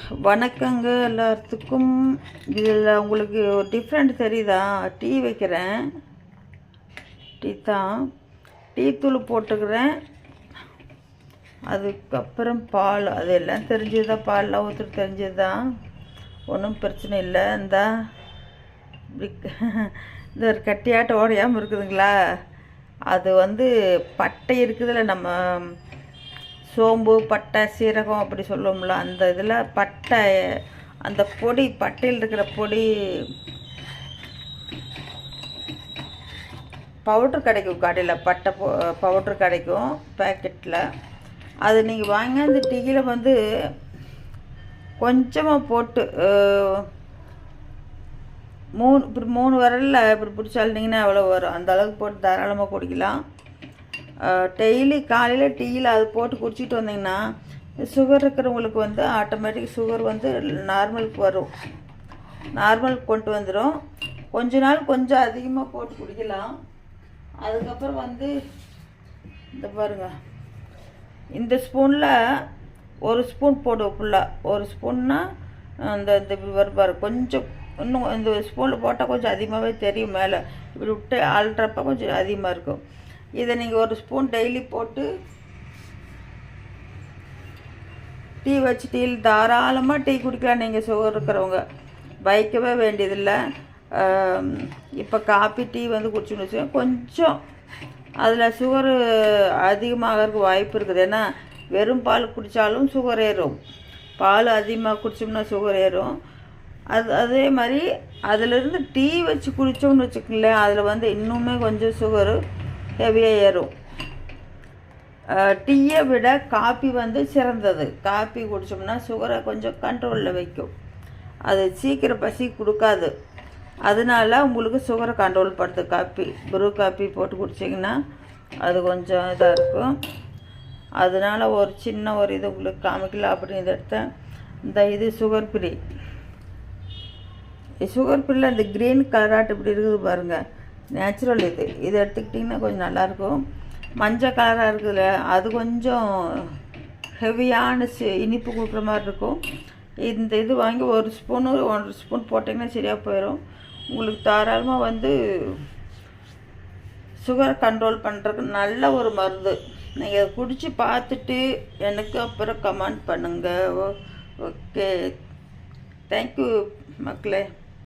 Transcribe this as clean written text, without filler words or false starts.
வணக்கங்க எல்லாத்துக்கும். இதில் உங்களுக்கு ஒரு டிஃப்ரெண்ட் தெரியுதா? டீ வைக்கிறேன், டீ தான், டீ தூள் போட்டுக்கிறேன். அதுக்கப்புறம் பால், அது எல்லாம் தெரிஞ்சது தான், பால்லாம் ஊற்று தெரிஞ்சது தான், ஒன்றும் பிரச்சனை இல்லை. இந்த ஒரு கட்டியாட்ட ஓடையாமல் இருக்குதுங்களா, அது பட்டை இருக்குதுல்ல, நம்ம சோம்பு பட்டை சீரகம் அப்படி சொல்லுவோம்ல, அந்த இதில் பட்டை, அந்த பொடி, பட்டையில் இருக்கிற பொடி பவுட்ரு கிடைக்கும் கடையில், பட்டை பவுட்ரு கிடைக்கும் பேக்கெட்டில். அது நீங்கள் வாங்கி அந்த டீயில் கொஞ்சமாக போட்டு மூணு விரலில் இப்படி பிடிச்சாலிங்கன்னா எவ்வளோ வரும், அந்த அளவுக்கு போட்டு தாராளமாக குடிக்கலாம். டெய்லி காலையில் டீயில் அது போட்டு குடிச்சிட்டு வந்தீங்கன்னா சுகர் இருக்கிறவங்களுக்கு ஆட்டோமேட்டிக் சுகர் நார்மலுக்கு வரும், நார்மலுக்கு கொண்டு வந்துடும். கொஞ்ச நாள் கொஞ்சம் அதிகமாக போட்டு குடிக்கலாம். அதுக்கப்புறம் இந்த பாருங்கள், இந்த ஸ்பூனில் ஒரு ஸ்பூன் போடுவோம் ஃபுல்லாக. ஒரு ஸ்பூன்னா இந்த இப்படி வருப்பார், கொஞ்சம் இன்னும் இந்த ஸ்பூனில் போட்டால் கொஞ்சம் அதிகமாகவே தெரியும், மேலே இப்படி விட்டு ஆள்றப்ப கொஞ்சம் அதிகமாக இருக்கும். இதை நீங்கள் ஒரு ஸ்பூன் டெய்லி போட்டு டீ வச்சு டீயில் தாராளமாக டீ குடிக்கலாம். நீங்கள் சுகர் இருக்கிறவங்க வைக்கவே வேண்டியதில்லை. இப்போ காப்பி டீ குடிச்சுன்னு வச்சுக்கோங்க, கொஞ்சம் அதில் சுகரு அதிகமாகிறதுக்கு வாய்ப்பு இருக்குது. ஏன்னா வெறும் பால் குடித்தாலும் சுகர் ஏறும், பால் அதிகமாக குடித்தோம்னா சுகர் ஏறும். அதே மாதிரி அதிலிருந்து டீ வச்சு குடித்தோம்னு வச்சுக்கோங்களேன், அதில் இன்னுமே கொஞ்சம் சுகரு ஹெவியாக ஏறும். டீயை விட காப்பி சிறந்தது. காப்பி குடித்தோம்னா சுகரை கொஞ்சம் கண்ட்ரோலில் வைக்கும், அது சீக்கிரம் பசி கொடுக்காது. அதனால உங்களுக்கு சுகரை கண்ட்ரோல் படுத்து காப்பி, ப்ரூ காப்பி போட்டு குடிச்சிங்கன்னா அது கொஞ்சம் இதாக இருக்கும். அதனால் ஒரு சின்ன ஒரு இது உங்களுக்கு காமிக்கலாம் அப்படின்னு எடுத்தேன். இது சுகர் ஃப்ரீ. சுகர் ஃப்ரீயில் இந்த க்ரீன் கலராட்டு இப்படி இருக்குது பாருங்கள், நேச்சுரல். இது எடுத்துக்கிட்டிங்கன்னா கொஞ்சம் நல்லாயிருக்கும். மஞ்சள் கலராக இருக்குதுல்ல, அது கொஞ்சம் ஹெவியான இனிப்பு கொடுக்குற மாதிரி இருக்கும். இந்த இது வாங்கி ஒரு ஸ்பூனு 1 ஸ்பூன் போட்டிங்கன்னா சரியாக போயிடும். உங்களுக்கு தாராளமாக சுகர் கண்ட்ரோல் பண்ணுறதுக்கு நல்ல ஒரு மருந்து. நீங்கள் அதை குடித்து பார்த்துட்டு எனக்கு அப்புறம் கமெண்ட் பண்ணுங்கள். ஓகே, தேங்க்யூ மக்களே.